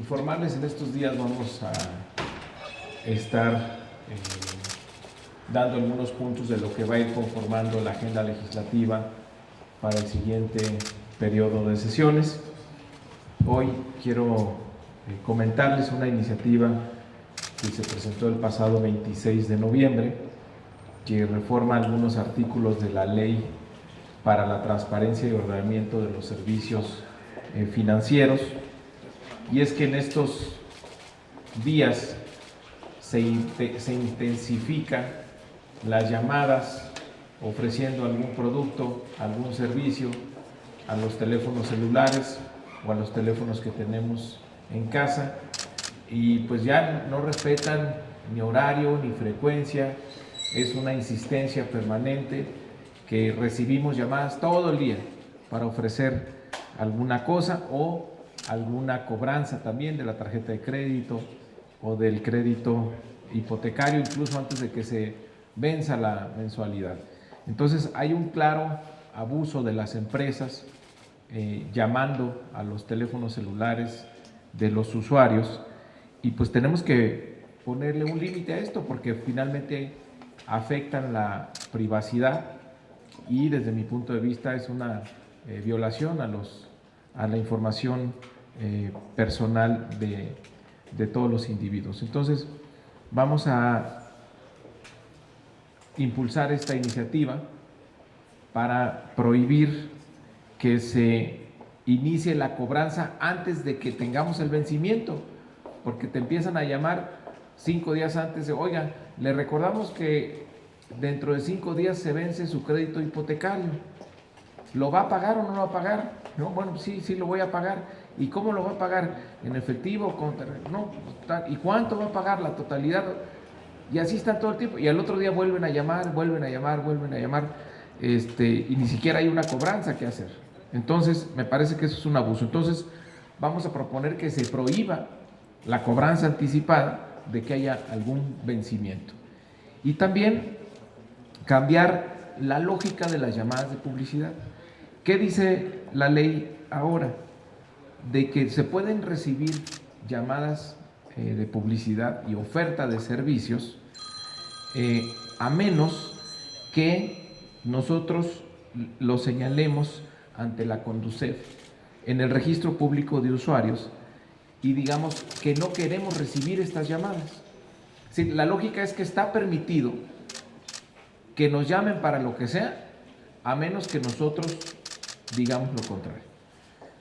informarles, en estos días vamos a estar dando algunos puntos de lo que va a ir conformando la agenda legislativa para el siguiente periodo de sesiones. Hoy quiero comentarles una iniciativa que se presentó el pasado 26 de noviembre, que reforma algunos artículos de la Ley para la Transparencia y Ordenamiento de los Servicios Financieros. Y es que en estos días se intensifican las llamadas ofreciendo algún producto, algún servicio a los teléfonos celulares o a los teléfonos que tenemos en casa, y pues ya no respetan ni horario ni frecuencia. Es una insistencia permanente que recibimos llamadas todo el día para ofrecer alguna cosa o alguna cobranza también de la tarjeta de crédito o del crédito hipotecario, incluso antes de que se venza la mensualidad. Entonces hay un claro abuso de las empresas llamando a los teléfonos celulares de los usuarios, y pues tenemos que ponerle un límite a esto porque finalmente afectan la privacidad y desde mi punto de vista es una violación a la información personal de todos los individuos. Entonces vamos a impulsar esta iniciativa para prohibir que se inicie la cobranza antes de que tengamos el vencimiento, porque te empiezan a llamar 5 días antes de, oiga, le recordamos que dentro de 5 días se vence su crédito hipotecario, ¿lo va a pagar o no lo va a pagar? No, bueno, sí lo voy a pagar. ¿Y cómo lo va a pagar? ¿En efectivo? No, ¿y cuánto va a pagar? La totalidad. Y así están todo el tiempo, y al otro día vuelven a llamar, y ni siquiera hay una cobranza que hacer. Entonces me parece que eso es un abuso. Entonces vamos a proponer que se prohíba la cobranza anticipada de que haya algún vencimiento, y también cambiar la lógica de las llamadas de publicidad. ¿Qué dice la ley ahora? De que se pueden recibir llamadas de publicidad y oferta de servicios a menos que nosotros lo señalemos ante la Conducef en el registro público de usuarios y digamos que no queremos recibir estas llamadas. Sí, la lógica es que está permitido que nos llamen para lo que sea, a menos que nosotros digamos lo contrario.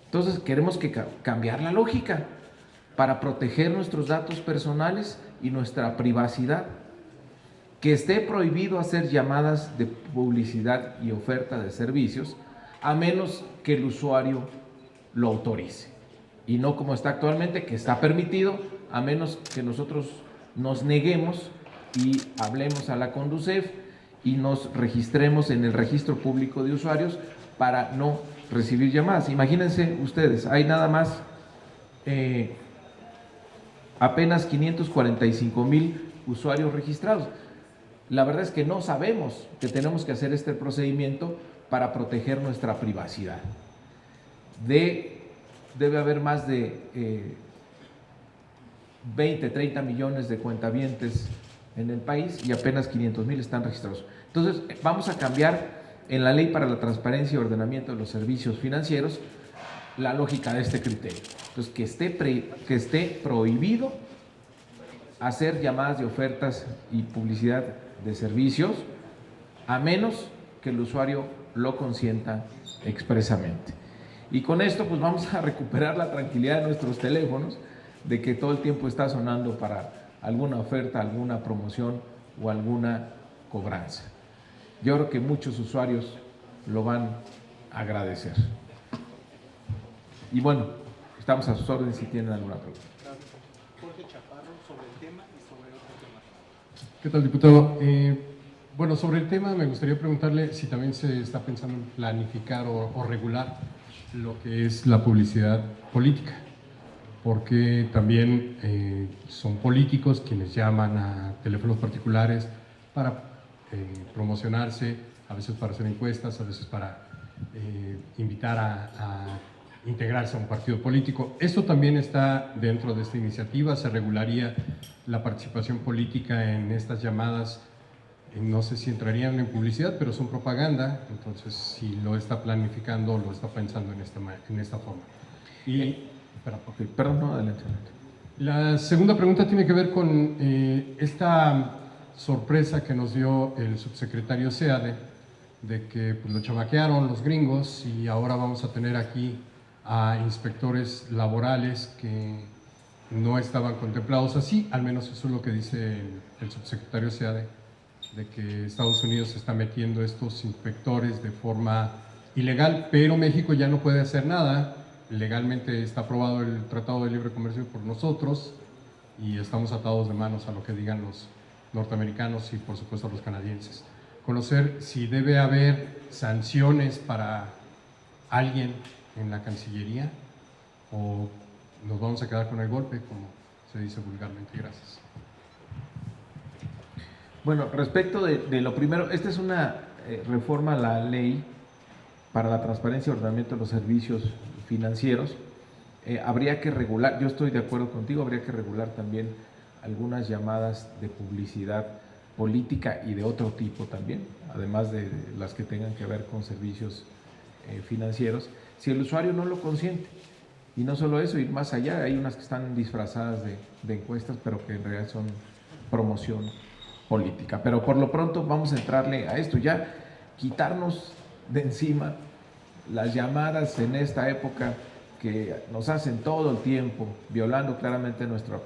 Entonces queremos cambiar la lógica para proteger nuestros datos personales y nuestra privacidad. Que esté prohibido hacer llamadas de publicidad y oferta de servicios, a menos que el usuario lo autorice. Y no como está actualmente, que está permitido, a menos que nosotros nos neguemos y hablemos a la Conducef y nos registremos en el registro público de usuarios para no recibir llamadas. Imagínense ustedes, hay nada más apenas 545,000 usuarios registrados. La verdad es que no sabemos que tenemos que hacer este procedimiento para proteger nuestra privacidad. Debe haber más de 20, 30 millones de cuentavientes en el país y apenas 500,000 están registrados. Entonces vamos a cambiar en la Ley para la Transparencia y Ordenamiento de los Servicios Financieros la lógica de este criterio. Entonces que esté prohibido hacer llamadas de ofertas y publicidad de servicios, a menos que el usuario lo consienta expresamente. Y con esto pues vamos a recuperar la tranquilidad de nuestros teléfonos, de que todo el tiempo está sonando para alguna oferta, alguna promoción o alguna cobranza. Yo creo que muchos usuarios lo van a agradecer. Y bueno, estamos a sus órdenes si tienen alguna pregunta. Jorge Chaparro, sobre el tema y sobre otro tema. ¿Qué tal, diputado? Bueno, sobre el tema me gustaría preguntarle si también se está pensando en planificar o regular lo que es la publicidad política, porque también son políticos quienes llaman a teléfonos particulares para promocionarse, a veces para hacer encuestas, a veces para invitar a integrarse a un partido político. Esto también está dentro de esta iniciativa, se regularía la participación política en estas llamadas, no sé si entrarían en publicidad, pero son propaganda, entonces si lo está planificando, lo está pensando en esta forma. Y, Perdón, no, adelante. la segunda pregunta tiene que ver con esta sorpresa que nos dio el subsecretario Seade, de que pues, lo chamaquearon los gringos y ahora vamos a tener aquí a inspectores laborales que no estaban contemplados así, al menos eso es lo que dice el subsecretario Seade, de que Estados Unidos está metiendo estos inspectores de forma ilegal, pero México ya no puede hacer nada. Legalmente está aprobado el Tratado de Libre Comercio por nosotros y estamos atados de manos a lo que digan los norteamericanos y por supuesto los canadienses. Conocer si debe haber sanciones para alguien en la Cancillería o nos vamos a quedar con el golpe, como se dice vulgarmente. Gracias. Bueno, respecto de lo primero, esta es una reforma a la ley para la transparencia y ordenamiento de los servicios financieros. Habría que regular, yo estoy de acuerdo contigo, habría que regular también algunas llamadas de publicidad política y de otro tipo también, además de las que tengan que ver con servicios financieros, si el usuario no lo consiente. Y no solo eso, ir más allá, hay unas que están disfrazadas de encuestas, pero que en realidad son promoción política. Pero por lo pronto vamos a entrarle a esto, ya quitarnos de encima las llamadas en esta época que nos hacen todo el tiempo, violando claramente nuestra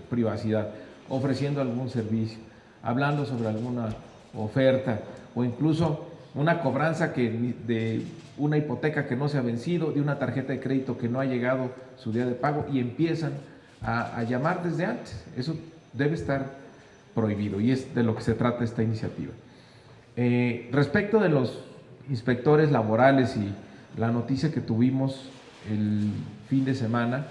privacidad, ofreciendo algún servicio, hablando sobre alguna oferta o incluso una cobranza de una hipoteca que no se ha vencido, de una tarjeta de crédito que no ha llegado su día de pago y empiezan a llamar desde antes. Eso debe estar prohibido y es de lo que se trata esta iniciativa. Respecto de los inspectores laborales y la noticia que tuvimos el fin de semana,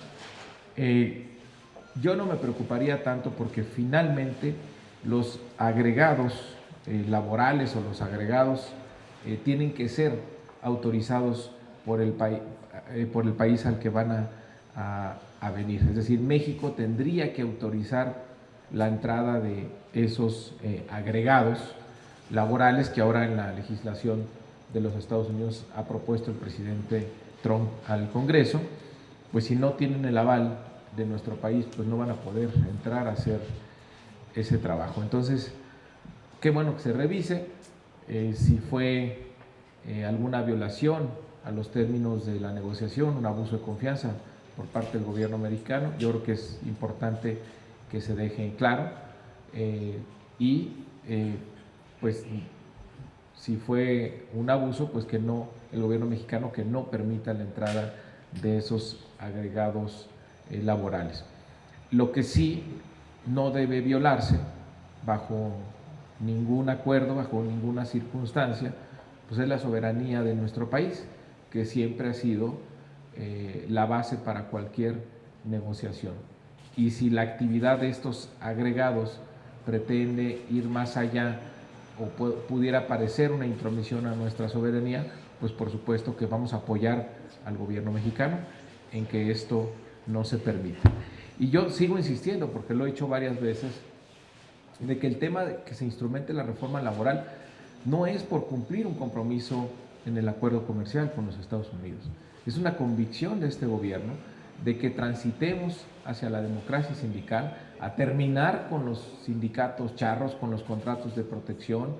yo no me preocuparía tanto porque finalmente los agregados laborales o los agregados tienen que ser autorizados por el país al que van a venir. Es decir, México tendría que autorizar la entrada de esos agregados laborales que ahora en la legislación de los Estados Unidos ha propuesto el presidente Trump al Congreso. Pues si no tienen el aval de nuestro país, pues no van a poder entrar a hacer ese trabajo. Entonces, qué bueno que se revise si fue alguna violación a los términos de la negociación, un abuso de confianza por parte del gobierno americano. Yo creo que es importante que se deje en claro pues si fue un abuso, pues que no, el gobierno mexicano que no permita la entrada de esos agregados laborales. Lo que sí no debe violarse bajo ningún acuerdo, bajo ninguna circunstancia, pues es la soberanía de nuestro país, que siempre ha sido la base para cualquier negociación. Y si la actividad de estos agregados pretende ir más allá o pudiera parecer una intromisión a nuestra soberanía, pues por supuesto que vamos a apoyar al gobierno mexicano en que esto no se permita. Y yo sigo insistiendo, porque lo he hecho varias veces, de que el tema de que se instrumente la reforma laboral no es por cumplir un compromiso en el acuerdo comercial con los Estados Unidos. Es una convicción de este gobierno de que transitemos hacia la democracia sindical, a terminar con los sindicatos charros, con los contratos de protección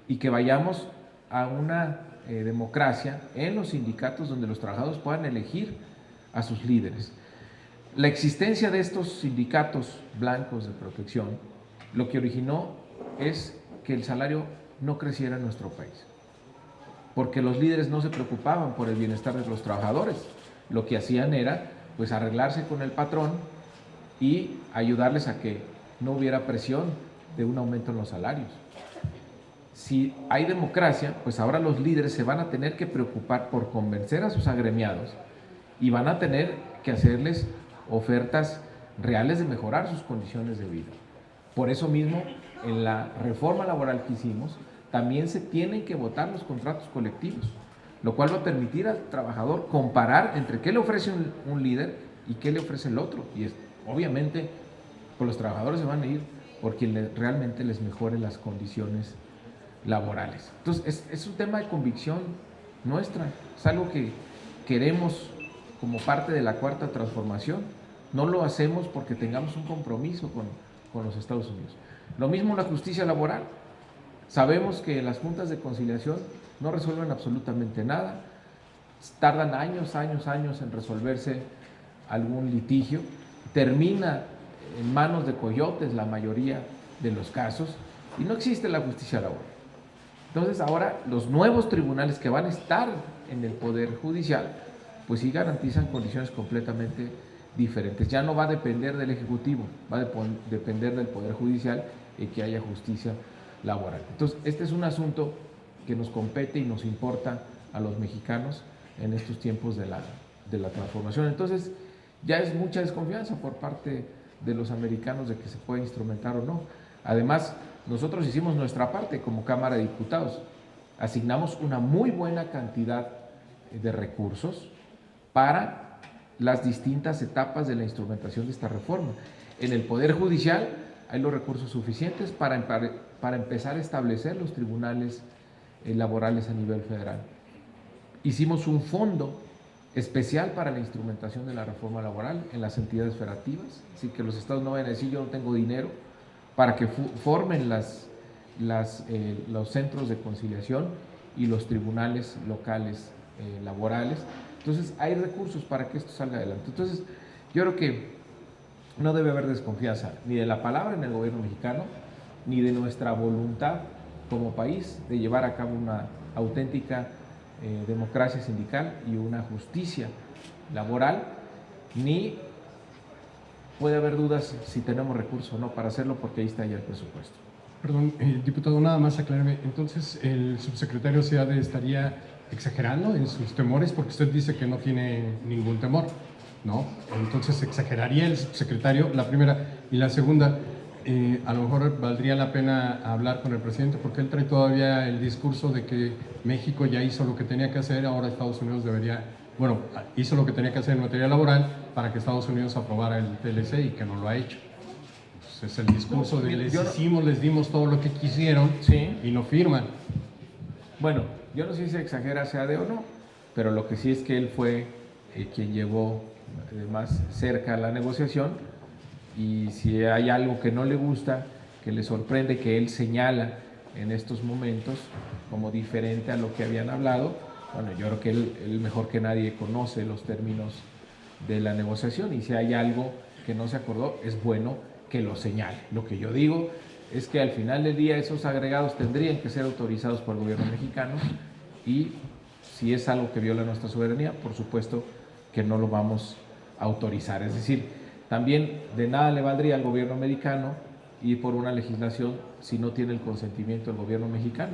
y que vayamos a una democracia en los sindicatos donde los trabajadores puedan elegir a sus líderes. La existencia de estos sindicatos blancos de protección lo que originó es que el salario no creciera en nuestro país, porque los líderes no se preocupaban por el bienestar de los trabajadores. Lo que hacían era pues arreglarse con el patrón y ayudarles a que no hubiera presión de un aumento en los salarios. Si hay democracia, pues ahora los líderes se van a tener que preocupar por convencer a sus agremiados y van a tener que hacerles ofertas reales de mejorar sus condiciones de vida. Por eso mismo, en la reforma laboral que hicimos, también se tienen que votar los contratos colectivos, lo cual va a permitir al trabajador comparar entre qué le ofrece un líder y qué le ofrece el otro. Y obviamente, pues los trabajadores se van a ir por quien realmente les mejore las condiciones laborales. Entonces, es un tema de convicción nuestra, es algo que queremos como parte de la Cuarta Transformación. No lo hacemos porque tengamos un compromiso con los Estados Unidos. Lo mismo la justicia laboral. Sabemos que las juntas de conciliación no resuelven absolutamente nada, tardan años en resolverse algún litigio, termina en manos de coyotes la mayoría de los casos y no existe la justicia laboral. Entonces ahora los nuevos tribunales que van a estar en el Poder Judicial, pues sí garantizan condiciones completamente diferentes. Ya no va a depender del Ejecutivo, va a depender del Poder Judicial y que haya justicia laboral. Entonces este es un asunto que nos compete y nos importa a los mexicanos en estos tiempos de la transformación. Entonces ya es mucha desconfianza por parte de los americanos de que se puede instrumentar o no. Además, nosotros hicimos nuestra parte como Cámara de Diputados, asignamos una muy buena cantidad de recursos para las distintas etapas de la instrumentación de esta reforma. En el Poder Judicial hay los recursos suficientes para empezar a establecer los tribunales laborales a nivel federal. Hicimos un fondo especial para la instrumentación de la reforma laboral en las entidades federativas, así que los estados no vayan a decir yo no tengo dinero, para que formen los centros de conciliación y los tribunales locales laborales. Entonces hay recursos para que esto salga adelante. Entonces yo creo que no debe haber desconfianza ni de la palabra en el gobierno mexicano, ni de nuestra voluntad como país de llevar a cabo una auténtica democracia sindical y una justicia laboral, ni puede haber dudas si tenemos recursos o no para hacerlo, porque ahí está ya el presupuesto. Perdón, diputado, nada más aclararme. Entonces, ¿el subsecretario Seade estaría exagerando en sus temores? Porque usted dice que no tiene ningún temor, ¿no? Entonces, ¿exageraría el subsecretario? La primera. Y la segunda, a lo mejor valdría la pena hablar con el presidente, porque él trae todavía el discurso de que México ya hizo lo que tenía que hacer, ahora Estados Unidos hizo lo que tenía que hacer en materia laboral para que Estados Unidos aprobara el TLC y que no lo ha hecho. Entonces, el discurso de les dimos todo lo que quisieron, sí, y no firman. Bueno, yo no sé si se exagera Seade o no, pero lo que sí es que él fue quien llevó más cerca la negociación, y si hay algo que no le gusta, que le sorprende, que él señala en estos momentos como diferente a lo que habían hablado, bueno, yo creo que él mejor que nadie conoce los términos de la negociación, y si hay algo que no se acordó, es bueno que lo señale. Lo que yo digo es que al final del día esos agregados tendrían que ser autorizados por el gobierno mexicano, y si es algo que viola nuestra soberanía, por supuesto que no lo vamos a autorizar. Es decir, también de nada le valdría al gobierno americano ir por una legislación si no tiene el consentimiento del gobierno mexicano,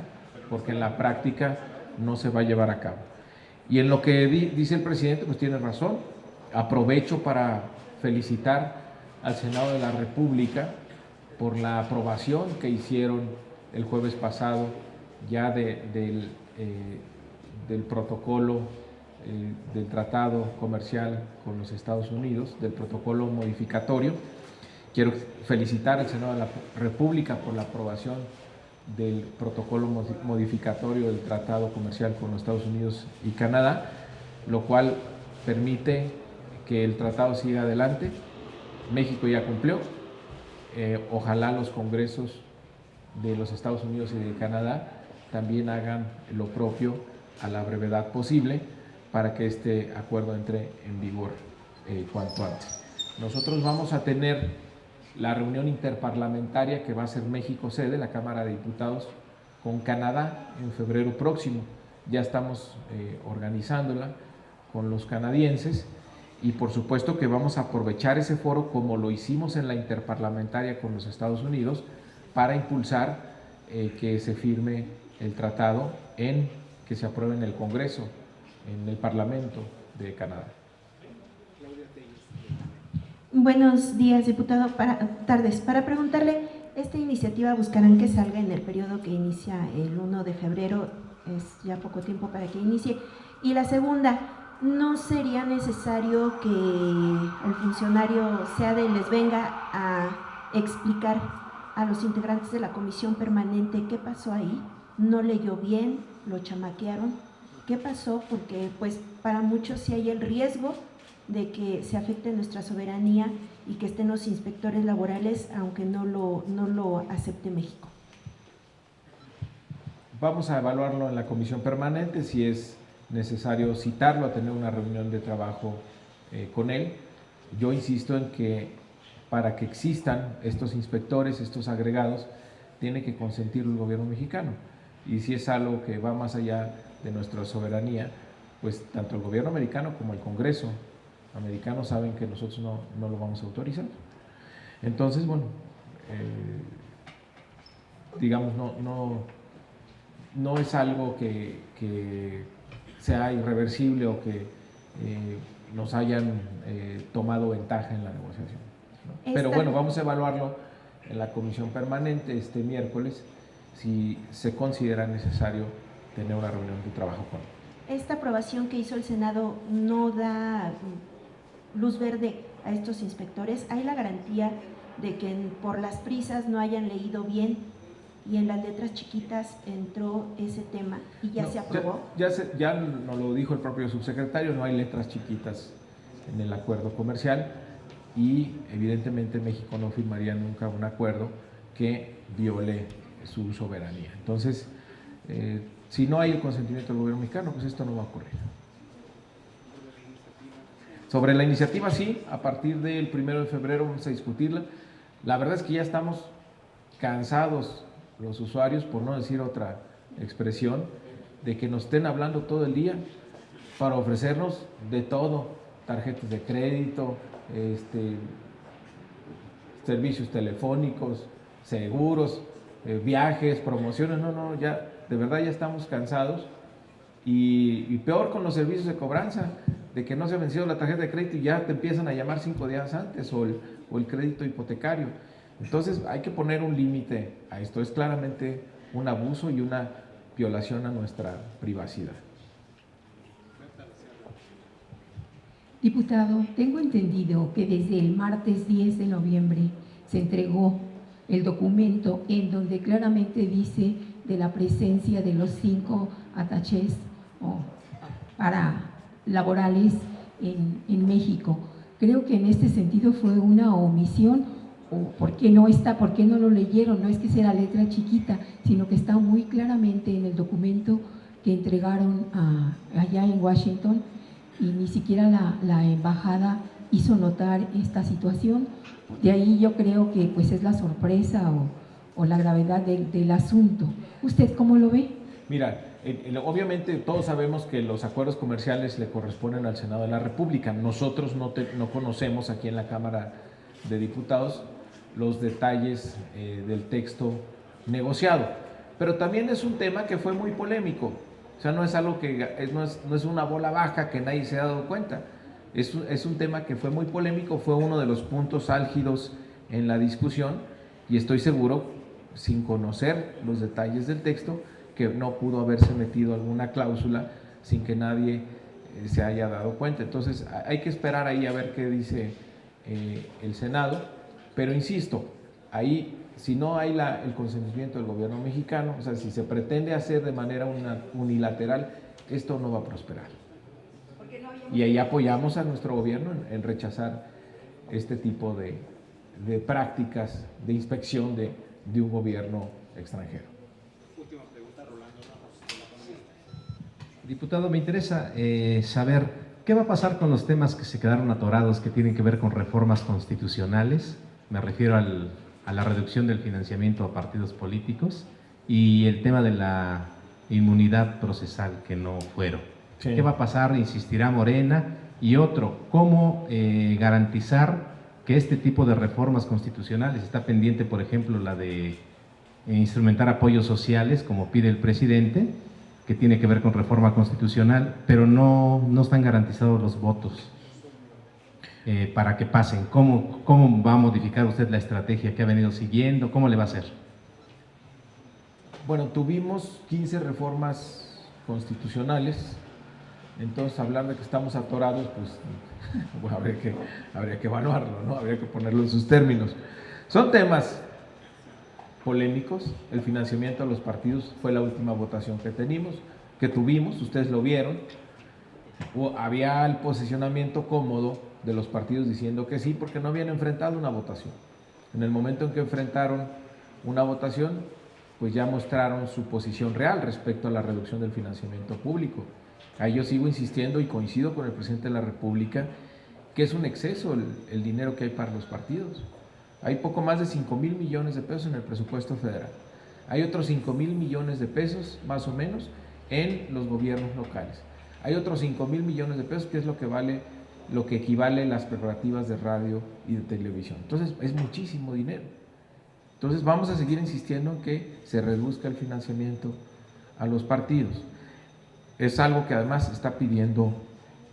porque en la práctica no se va a llevar a cabo. Y en lo que dice el presidente, pues tiene razón. Aprovecho para felicitar al Senado de la República por la aprobación que hicieron el jueves pasado ya del protocolo del tratado comercial con los Estados Unidos, del protocolo modificatorio. Quiero felicitar al Senado de la República por la aprobación del protocolo modificatorio del tratado comercial con los Estados Unidos y Canadá, lo cual permite que el tratado siga adelante. México ya cumplió, ojalá los congresos de los Estados Unidos y de Canadá también hagan lo propio a la brevedad posible para que este acuerdo entre en vigor cuanto antes. Nosotros vamos a tener la reunión interparlamentaria que va a ser México sede, la Cámara de Diputados, con Canadá en febrero próximo. Ya estamos organizándola con los canadienses, y por supuesto que vamos a aprovechar ese foro como lo hicimos en la interparlamentaria con los Estados Unidos para impulsar que se firme el tratado, que se apruebe en el Congreso, en el Parlamento de Canadá. Buenos días, diputado. Tardes. Para preguntarle, ¿esta iniciativa buscarán que salga en el periodo que inicia el 1 de febrero es ya poco tiempo para que inicie. Y la segunda, ¿no sería necesario que el funcionario SEADE les venga a explicar a los integrantes de la comisión permanente qué pasó ahí? ¿No leyó bien? ¿Lo chamaquearon? ¿Qué pasó? Porque pues para muchos sí hay el riesgo de que se afecte nuestra soberanía y que estén los inspectores laborales, aunque no lo acepte México. Vamos a evaluarlo en la comisión permanente, si es necesario citarlo a tener una reunión de trabajo con él. Yo insisto en que para que existan estos inspectores, estos agregados, tiene que consentirlo el gobierno mexicano. Y si es algo que va más allá de nuestra soberanía, pues tanto el gobierno americano como el Congreso americano saben que nosotros no lo vamos a autorizar. Entonces, bueno, digamos, no es algo que sea irreversible o que nos hayan tomado ventaja en la negociación, ¿no? Pero bueno, vamos a evaluarlo en la comisión permanente este miércoles si se considera necesario tener una reunión de trabajo con él. ¿Esta aprobación que hizo el Senado no da luz verde a estos inspectores? ¿Hay la garantía de que por las prisas no hayan leído bien y en las letras chiquitas entró ese tema y ya se aprobó? Ya nos lo dijo el propio subsecretario, no hay letras chiquitas en el acuerdo comercial y evidentemente México no firmaría nunca un acuerdo que viole su soberanía. Entonces, si no hay el consentimiento del gobierno mexicano, pues esto no va a ocurrir. Sobre la iniciativa, sí, a partir del 1 de febrero vamos a discutirla. La verdad es que ya estamos cansados los usuarios, por no decir otra expresión, de que nos estén hablando todo el día para ofrecernos de todo, tarjetas de crédito, servicios telefónicos, seguros, viajes, promociones. No, ya de verdad ya estamos cansados y peor con los servicios de cobranza, de que no se ha vencido la tarjeta de crédito y ya te empiezan a llamar 5 días antes o el crédito hipotecario. Entonces hay que poner un límite a esto, es claramente un abuso y una violación a nuestra privacidad. Diputado, tengo entendido que desde el martes 10 de noviembre se entregó el documento en donde claramente dice de la presencia de los 5 attachés para laborales en México. Creo que en este sentido fue una omisión. ¿O por qué no está? ¿Por qué no lo leyeron? No es que sea la letra chiquita, sino que está muy claramente en el documento que entregaron allá en Washington y ni siquiera la embajada hizo notar esta situación. De ahí yo creo que pues es la sorpresa o la gravedad del asunto. ¿Usted cómo lo ve? Mira, obviamente todos sabemos que los acuerdos comerciales le corresponden al Senado de la República. Nosotros no conocemos aquí en la Cámara de Diputados los detalles del texto negociado, pero también es un tema que fue muy polémico, o sea, no es algo que no es una bola baja que nadie se ha dado cuenta, es un tema que fue muy polémico, fue uno de los puntos álgidos en la discusión y estoy seguro, sin conocer los detalles del texto, que no pudo haberse metido alguna cláusula sin que nadie se haya dado cuenta. Entonces hay que esperar ahí a ver qué dice el Senado. Pero insisto, ahí si no hay el consentimiento del gobierno mexicano, o sea, si se pretende hacer de manera unilateral, esto no va a prosperar. Y ahí apoyamos a nuestro gobierno en rechazar este tipo de prácticas de inspección de un gobierno extranjero. Última pregunta, Rolando Ramos, de la Economista. Diputado, me interesa saber qué va a pasar con los temas que se quedaron atorados que tienen que ver con reformas constitucionales. Me refiero a la reducción del financiamiento a partidos políticos y el tema de la inmunidad procesal que no fueron. Sí. ¿Qué va a pasar? ¿Insistirá Morena? Y otro, ¿cómo garantizar que este tipo de reformas constitucionales, está pendiente, por ejemplo, la de instrumentar apoyos sociales, como pide el presidente, que tiene que ver con reforma constitucional, pero no están garantizados los votos para que pasen? ¿Cómo va a modificar usted la estrategia que ha venido siguiendo? ¿Cómo le va a hacer? Bueno, tuvimos 15 reformas constitucionales. Entonces, hablar de que estamos atorados, pues bueno, habría que evaluarlo, ¿no? Habría que ponerlo en sus términos. Son temas polémicos. El financiamiento a los partidos fue la última votación que tuvimos, ustedes lo vieron. Había el posicionamiento cómodo de los partidos diciendo que sí, porque no habían enfrentado una votación. En el momento en que enfrentaron una votación, pues ya mostraron su posición real respecto a la reducción del financiamiento público. Ahí yo sigo insistiendo y coincido con el presidente de la República que es un exceso el dinero que hay para los partidos. Hay poco más de 5,000 millones de pesos en el presupuesto federal. Hay otros 5,000 millones de pesos, más o menos, en los gobiernos locales. Hay otros 5,000 millones de pesos, que es lo que equivale a las prerrogativas de radio y de televisión. Entonces, es muchísimo dinero. Entonces, vamos a seguir insistiendo en que se reduzca el financiamiento a los partidos. Es algo que además está pidiendo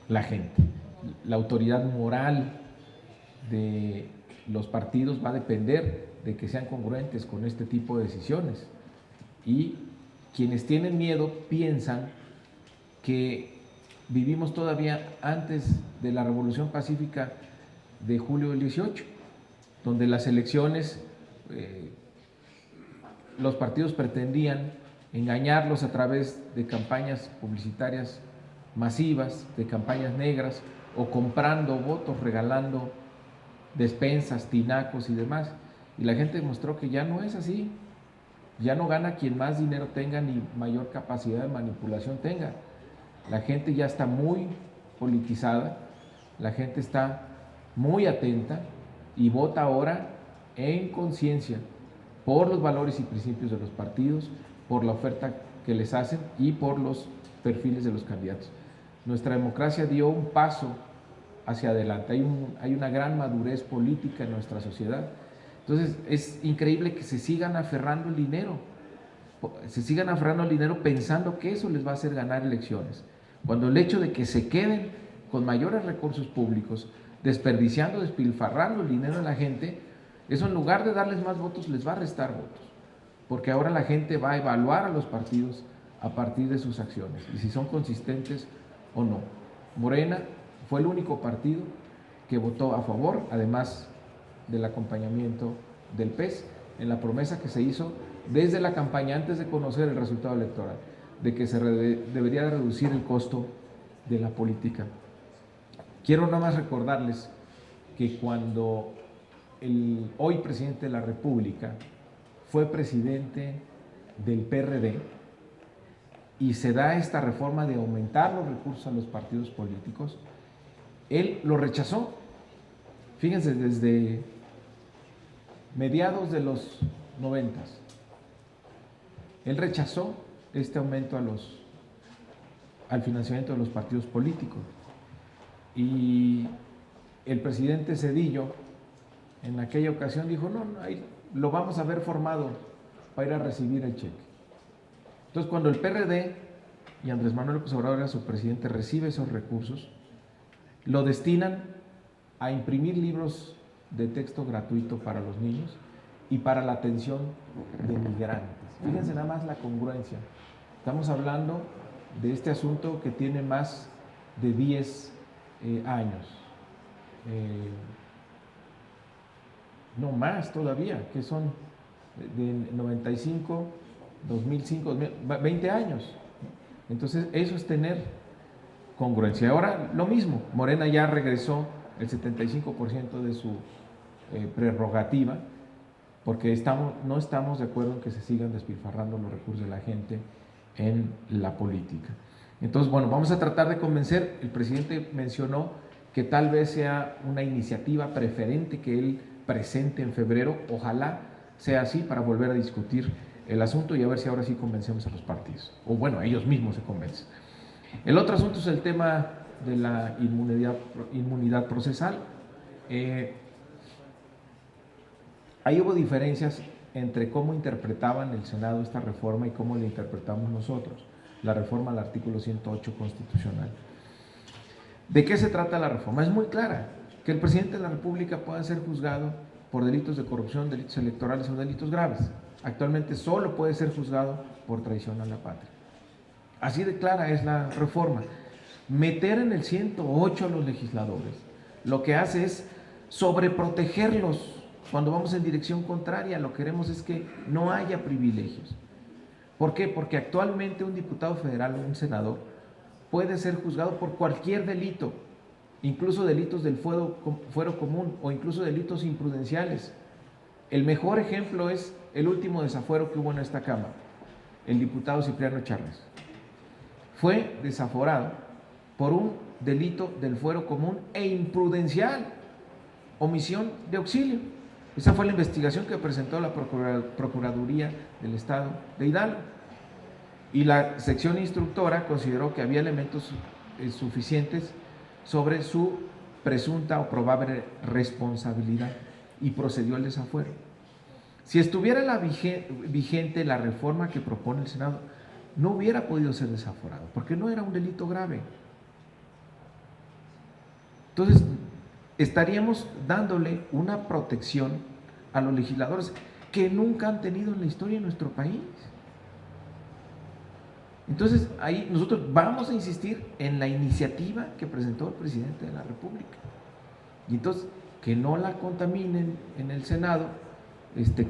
la gente. La autoridad moral de los partidos va a depender de que sean congruentes con este tipo de decisiones. Y quienes tienen miedo piensan que vivimos todavía antes de la Revolución Pacífica de julio del 18, donde las elecciones, los partidos pretendían engañarlos a través de campañas publicitarias masivas, de campañas negras, o comprando votos, regalando despensas, tinacos y demás. Y la gente demostró que ya no es así. Ya no gana quien más dinero tenga ni mayor capacidad de manipulación tenga. La gente ya está muy politizada, la gente está muy atenta y vota ahora en conciencia por los valores y principios de los partidos, por la oferta que les hacen y por los perfiles de los candidatos. Nuestra democracia dio un paso hacia adelante, hay una gran madurez política en nuestra sociedad. Entonces es increíble que se sigan aferrando al dinero, pensando que eso les va a hacer ganar elecciones, cuando el hecho de que se queden con mayores recursos públicos, desperdiciando, despilfarrando el dinero de la gente, eso en lugar de darles más votos les va a restar votos, porque ahora la gente va a evaluar a los partidos a partir de sus acciones y si son consistentes o no. Morena fue el único partido que votó a favor, además del acompañamiento del PES, en la promesa que se hizo desde la campaña, antes de conocer el resultado electoral, de que se debería reducir el costo de la política. Quiero nada más recordarles que cuando el hoy presidente de la República fue presidente del PRD y se da esta reforma de aumentar los recursos a los partidos políticos, él lo rechazó. Fíjense, desde mediados de los 90, él rechazó este aumento al financiamiento de los partidos políticos. Y el presidente Zedillo en aquella ocasión dijo, no, ahí lo vamos a ver formado para ir a recibir el cheque. Entonces, cuando el PRD y Andrés Manuel López Obrador era su presidente, recibe esos recursos, lo destinan a imprimir libros de texto gratuito para los niños y para la atención de migrantes. Fíjense nada más la congruencia. Estamos hablando de este asunto que tiene más de 10 años. No más todavía, que son de 95, 2005, 20 años. Entonces, eso es tener congruencia. Ahora, lo mismo, Morena ya regresó el 75% de su prerrogativa, porque no estamos de acuerdo en que se sigan despilfarrando los recursos de la gente en la política. Entonces, bueno, vamos a tratar de convencer. El presidente mencionó que tal vez sea una iniciativa preferente que él presente en febrero. Ojalá sea así para volver a discutir el asunto y a ver si ahora sí convencemos a los partidos. O bueno, ellos mismos se convencen. El otro asunto es el tema de la inmunidad procesal. Ahí hubo diferencias entre cómo interpretaban el Senado esta reforma y cómo la interpretamos nosotros, la reforma al artículo 108 constitucional. ¿De qué se trata la reforma? Es muy clara, que el presidente de la República pueda ser juzgado por delitos de corrupción, delitos electorales o delitos graves. Actualmente solo puede ser juzgado por traición a la patria. Así de clara es la reforma. Meter en el 108 a los legisladores lo que hace es sobreprotegerlos cuando vamos en dirección contraria. Lo que queremos es que no haya privilegios. ¿Por qué? Porque actualmente un diputado federal o un senador puede ser juzgado por cualquier delito, incluso delitos del fuero común o incluso delitos imprudenciales. El mejor ejemplo es el último desafuero que hubo en esta Cámara, el diputado Cipriano Charles. Fue desaforado por un delito del fuero común e imprudencial, omisión de auxilio. Esa fue la investigación que presentó la Procuraduría del Estado de Hidalgo. Y la sección instructora consideró que había elementos suficientes sobre su presunta o probable responsabilidad y procedió al desafuero. Si estuviera vigente la reforma que propone el Senado, no hubiera podido ser desaforado, porque no era un delito grave. Entonces, estaríamos dándole una protección a los legisladores que nunca han tenido en la historia de nuestro país. Entonces, ahí nosotros vamos a insistir en la iniciativa que presentó el presidente de la República. Y entonces, que no la contaminen en el Senado,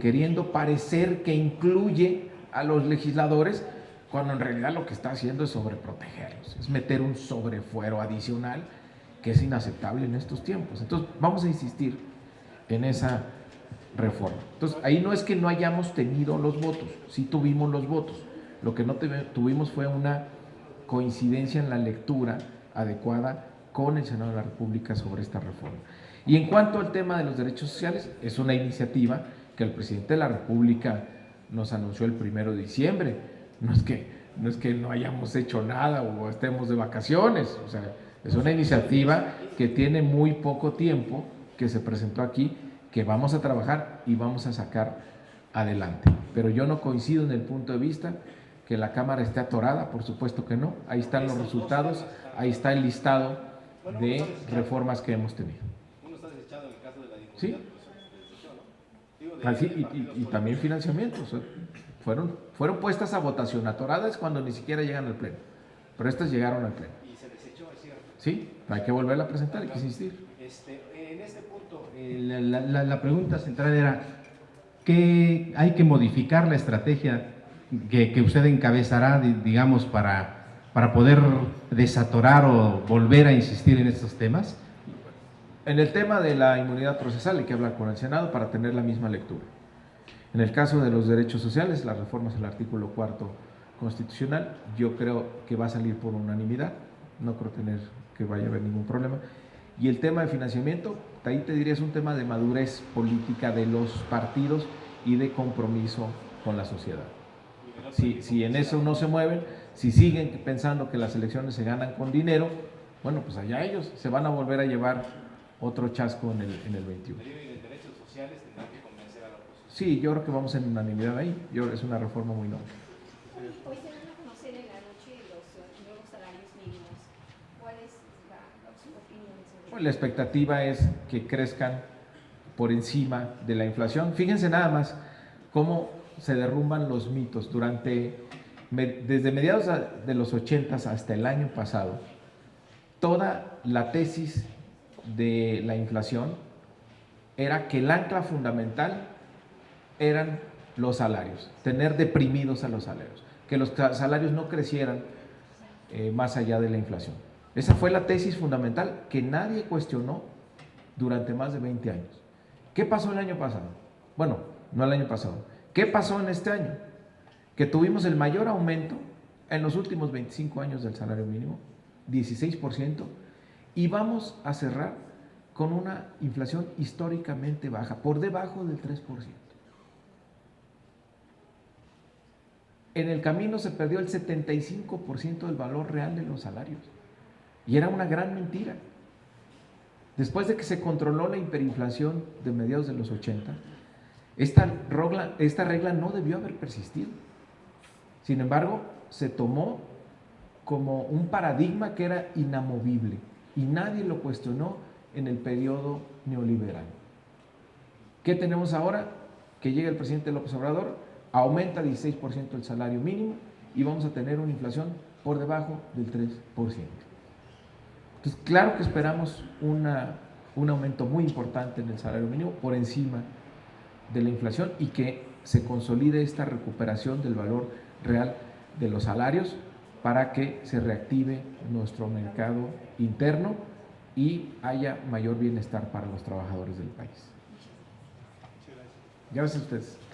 queriendo parecer que incluye a los legisladores, cuando en realidad lo que está haciendo es sobreprotegerlos, es meter un sobrefuero adicional que es inaceptable en estos tiempos. Entonces, vamos a insistir en esa reforma. Entonces, ahí no es que no hayamos tenido los votos, sí tuvimos los votos. Lo que no tuvimos fue una coincidencia en la lectura adecuada con el Senado de la República sobre esta reforma. Y en cuanto al tema de los derechos sociales, es una iniciativa que el presidente de la República nos anunció el 1 de diciembre. No es que no hayamos hecho nada o estemos de vacaciones, o sea, es una iniciativa que tiene muy poco tiempo, que se presentó aquí, que vamos a trabajar y vamos a sacar adelante. Pero yo no coincido en el punto de vista que la Cámara esté atorada, por supuesto que no. Ahí están los resultados, ahí está el listado de reformas que hemos tenido. Uno está desechado en el caso de la dignidad. Sí. Pues, se desechó, ¿no? Así, y también financiamientos. Fueron puestas a votación, atoradas cuando ni siquiera llegan al Pleno. Pero estas llegaron al Pleno. Y se desechó, es cierto. Sí, hay que volverla a presentar, hay que insistir. En este punto, La pregunta central era ¿qué hay que modificar la estrategia que usted encabezará, digamos, para poder desatorar o volver a insistir en estos temas? En el tema de la inmunidad procesal hay que hablar con el Senado para tener la misma lectura. En el caso de los derechos sociales, las reformas al artículo 4 constitucional, yo creo que va a salir por unanimidad, no creo que vaya a haber ningún problema. Y el tema de financiamiento, ahí te diría, es un tema de madurez política de los partidos y de compromiso con la sociedad. Si en eso no se mueven, si siguen pensando que las elecciones se ganan con dinero, bueno, pues allá ellos se van a volver a llevar otro chasco en el 21. el líder de derechos sociales tendrá que convencer a la oposición. Sí, yo creo que vamos en unanimidad ahí. Es una reforma muy noble. Hoy se van a conocer en la noche los nuevos salarios mínimos. ¿Cuál es su opinión sobre Pues la expectativa es que crezcan por encima de la inflación. Fíjense nada más cómo se derrumban los mitos. Desde mediados de los 80 hasta el año pasado, toda la tesis de la inflación era que el ancla fundamental eran los salarios, tener deprimidos a los salarios, que los salarios no crecieran más allá de la inflación. Esa fue la tesis fundamental que nadie cuestionó durante más de 20 años. ¿Qué pasó el año pasado? Bueno, no el año pasado. ¿Qué pasó en este año? Que tuvimos el mayor aumento en los últimos 25 años del salario mínimo, 16%, y vamos a cerrar con una inflación históricamente baja, por debajo del 3%. En el camino se perdió el 75% del valor real de los salarios, y era una gran mentira. Después de que se controló la hiperinflación de mediados de los 80, esta regla no debió haber persistido. Sin embargo, se tomó como un paradigma que era inamovible y nadie lo cuestionó en el periodo neoliberal. ¿Qué tenemos ahora? Que llega el presidente López Obrador, aumenta 16% el salario mínimo y vamos a tener una inflación por debajo del 3%. Entonces, claro que esperamos un aumento muy importante en el salario mínimo por encima de la inflación y que se consolide esta recuperación del valor real de los salarios para que se reactive nuestro mercado interno y haya mayor bienestar para los trabajadores del país. Gracias a ustedes.